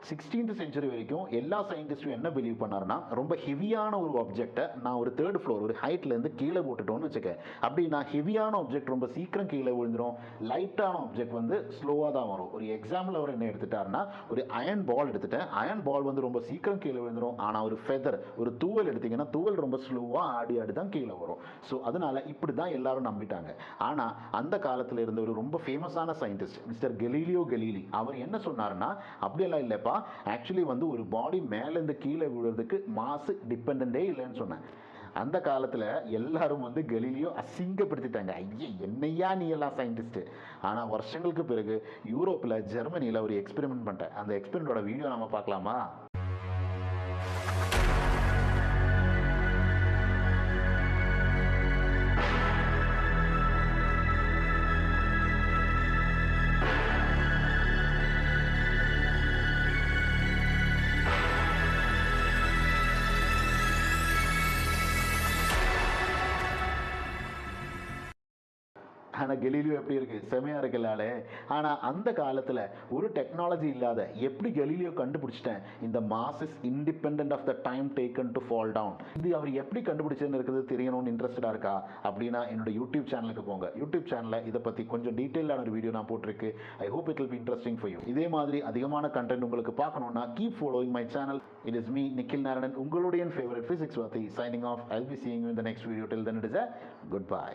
16th century வரைக்கும் எல்லா சயின்டிஸ்டும் என்ன பிலீவ் பண்ணாருன்னா, ரொம்ப ஹெவியான ஒரு ஆப்ஜெக்ட்டை நான் ஒரு 3rd ஃப்ளோர் ஒரு ஹைட்லேருந்து கீழே போட்டுட்டோன்னு வச்சுக்க, அப்படின்னா ஹெவியான ஆப்ஜெக்ட் ரொம்ப சீக்கிரம் கீழே விழுந்துடும், லைட்டான ஆப்ஜெக்ட் வந்து ஸ்லோவாக தான் வரும். ஒரு எக்ஸாம்பிள் அவர் என்ன எடுத்துட்டாருன்னா, ஒரு அயன் பால் எடுத்துட்டேன், அயன் பால் வந்து ரொம்ப சீக்கிரம் கீழே விழுந்துடும். ஆனால் ஒரு ஃபெதர், ஒரு தூவல் எடுத்தீங்கன்னா தூவல் ரொம்ப ஸ்லோவாக ஆடி ஆடி தான் கீழே வரும். ஸோ அதனால இப்படி தான் எல்லாரும் நம்பிட்டாங்க. ஆனால் அந்த காலத்தில் இருந்த ஒரு ரொம்ப ஃபேமஸான சயின்டிஸ்ட் மிஸ்டர் கெலீலியோ கெலீலி, அவர் என்ன சொன்னாருன்னா, அப்படியெல்லாம் இல்லைப்பா, ஆக்சுவலி வந்து ஒரு பாடி மேலேருந்து கீழே விழுறதுக்கு மாசு டிபெண்டே இல்லைன்னு சொன்னேன். அந்த காலத்தில் எல்லாரும் வந்து கெலீலியோ அசிங்கப்படுத்திட்டாங்க. ஐயே, என்னையா நீ எல்லாம் சயின்டிஸ்ட். ஆனால் வருஷங்களுக்கு பிறகு யூரோப்பில் ஜெர்மனியில் ஒரு எக்ஸ்பெரிமெண்ட் பண்ணிட்டேன். அந்த எக்ஸ்பெரிமெண்டோட வீடியோ நம்ம பார்க்கலாமா? ஆனால் கெலீலியோ எப்படி இருக்கு, செமையா இருக்குல்ல. ஆனால் அந்த காலத்தில் ஒரு டெக்னாலஜி இல்லாத எப்படி கெலீலியோ கண்டுபிடிச்சிட்டேன் இந்த mass is independent of the time taken to fall down, இது அவர் எப்படி கண்டுபிடிச்சதுன்னு இருக்குது தெரியணும்னு இன்ட்ரெஸ்டடாக இருக்கா அப்படின்னா என்னோட யூடியூப் சேனலுக்கு போங்க. யூடியூப் சேனலில் இதை பற்றி கொஞ்சம் டீட்டெயிலான ஒரு வீடியோ நான் போட்டிருக்கு. I hope it will be interesting for you. இதே மாதிரி அதிகமான கண்டென்ட் உங்களுக்கு பார்க்கணும்னா keep following my channel. It is me Nikhil Narayanan, உங்களுடைய ஃபேவரட் பிசிக்ஸ் வாத்தி, signing off. I will be seeing you in the next video. Till then it is a goodbye.